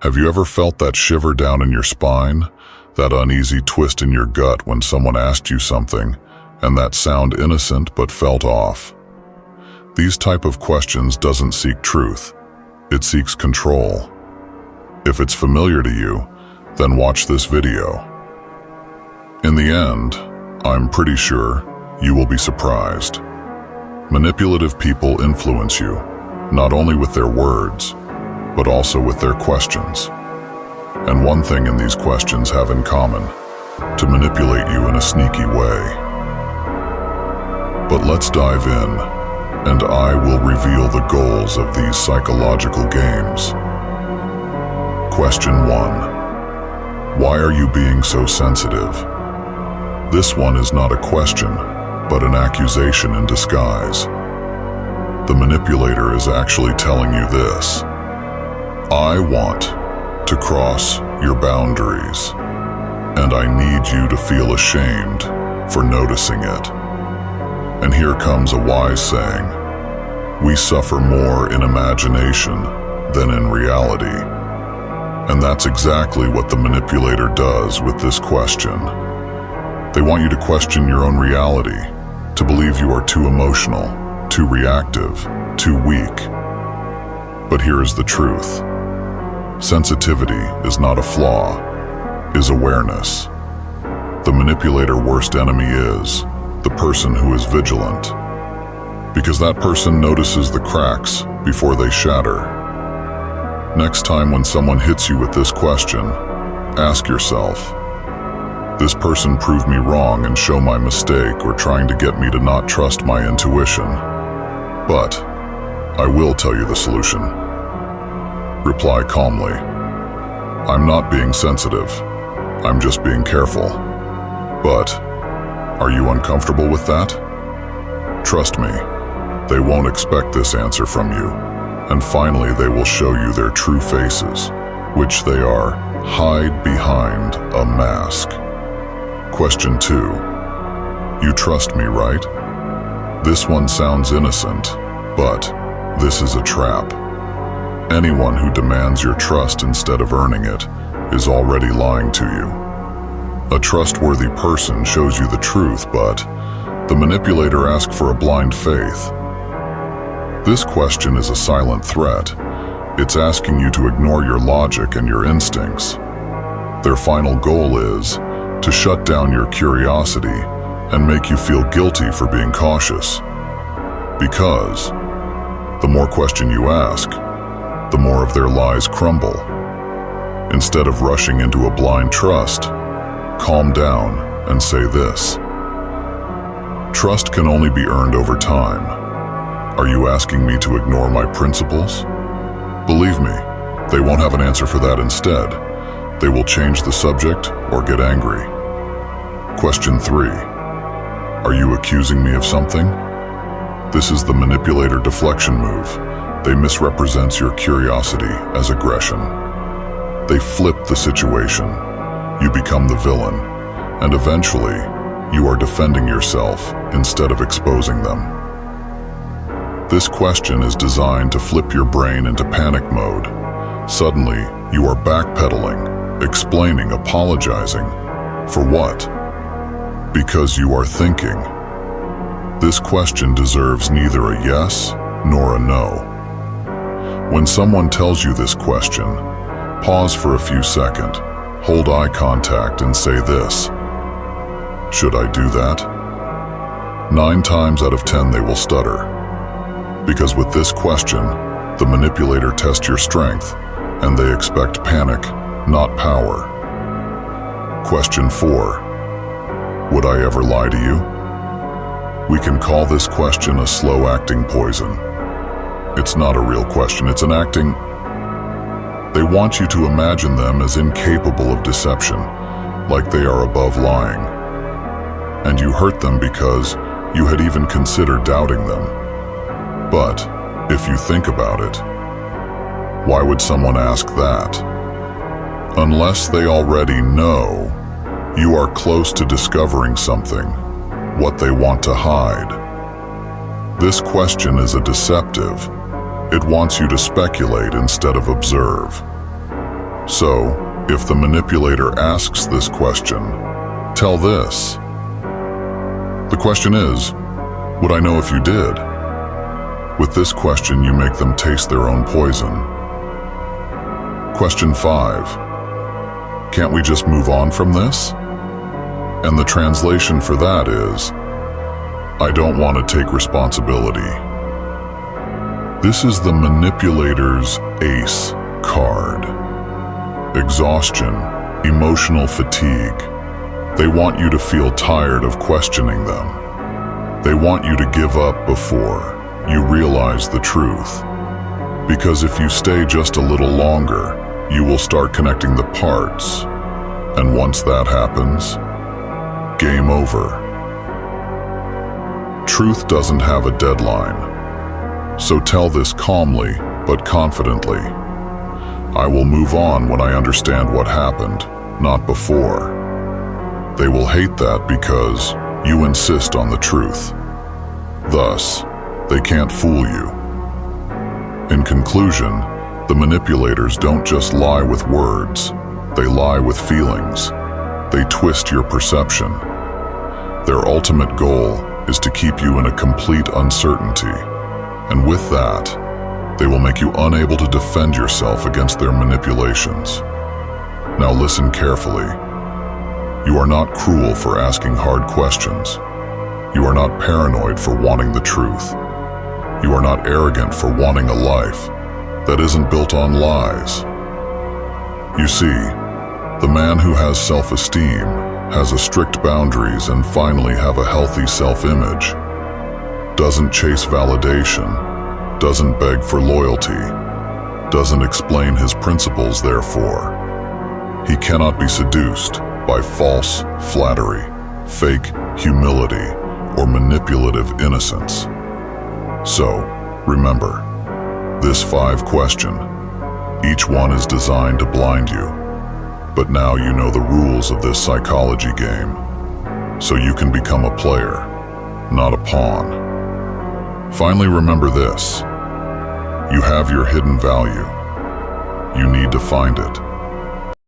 Have you ever felt that shiver down in your spine, that uneasy twist in your gut when someone asked you something, and that sound innocent but felt off? These type of questions doesn't seek truth, it seeks control. If it's familiar to you, then watch this video. In the end, I'm pretty sure you will be surprised. Manipulative people influence you, not only with their words, but also with their questions. And one thing in these questions have in common, to manipulate you in a sneaky way. But let's dive in, and I will reveal the goals of these psychological games. Question 1. Why are you being so sensitive? This one is not a question, but an accusation in disguise. The manipulator is actually telling you this: I want to cross your boundaries, and I need you to feel ashamed for noticing it. And here comes a wise saying: we suffer more in imagination than in reality. And that's exactly what the manipulator does with this question. They want you to question your own reality, to believe you are too emotional, too reactive, too weak. But here is the truth. Sensitivity is not a flaw, is awareness. The manipulator's worst enemy is the person who is vigilant, because that person notices the cracks before they shatter. Next time when someone hits you with this question, ask yourself, this person proved me wrong and show my mistake or trying to get me to not trust my intuition. But I will tell you the solution. Reply calmly. I'm not being sensitive. I'm just being careful. But are you uncomfortable with that? Trust me, they won't expect this answer from you. And finally, they will show you their true faces, which they are: hide behind a mask. Question 2. You trust me, right? This one sounds innocent, but this is a trap. Anyone who demands your trust instead of earning it is already lying to you. A trustworthy person shows you the truth, but the manipulator asks for a blind faith. This question is a silent threat. It's asking you to ignore your logic and your instincts. Their final goal is to shut down your curiosity and make you feel guilty for being cautious. Because the more question you ask, the more of their lies crumble. Instead of rushing into a blind trust, calm down and say this: trust can only be earned over time. Are you asking me to ignore my principles? Believe me, they won't have an answer for that. Instead, they will change the subject or get angry. Question 3. Are you accusing me of something? This is the manipulator deflection move. They misrepresent your curiosity as aggression. They flip the situation. You become the villain, and eventually, you are defending yourself instead of exposing them. This question is designed to flip your brain into panic mode. Suddenly, you are backpedaling, explaining, apologizing. For what? Because you are thinking. This question deserves neither a yes nor a no. When someone tells you this question, pause for a few seconds, hold eye contact and say this: should I do that? 9 times out of 10 they will stutter. Because with this question, the manipulator tests your strength, and they expect panic, not power. Question 4. Would I ever lie to you? We can call this question a slow-acting poison. It's not a real question, it's an acting. They want you to imagine them as incapable of deception, like they are above lying. And you hurt them because you had even considered doubting them. But if you think about it, why would someone ask that? Unless they already know you are close to discovering something, what they want to hide. This question is a deceptive. It wants you to speculate instead of observe. So, if the manipulator asks this question, tell this. The question is, would I know if you did? With this question, you make them taste their own poison. Question 5. Can't we just move on from this? And the translation for that is, I don't want to take responsibility. This is the manipulator's ace card. Exhaustion, emotional fatigue. They want you to feel tired of questioning them. They want you to give up before you realize the truth. Because if you stay just a little longer, you will start connecting the parts. And once that happens, game over. Truth doesn't have a deadline. So tell this calmly but confidently. I will move on when I understand what happened, not before. They will hate that because you insist on the truth. Thus, they can't fool you. In conclusion, the manipulators don't just lie with words, they lie with feelings. They twist your perception. Their ultimate goal is to keep you in a complete uncertainty, and with that, they will make you unable to defend yourself against their manipulations. Now listen carefully. You are not cruel for asking hard questions. You are not paranoid for wanting the truth. You are not arrogant for wanting a life that isn't built on lies. You see, the man who has self-esteem, has a strict boundaries, and finally have a healthy self-image, doesn't chase validation, doesn't beg for loyalty, doesn't explain his principles, therefore. He cannot be seduced by false flattery, fake humility, or manipulative innocence. So, remember, this 5 question, each one is designed to blind you. But now you know the rules of this psychology game, so you can become a player, not a pawn. Finally, remember this. You have your hidden value. You need to find it.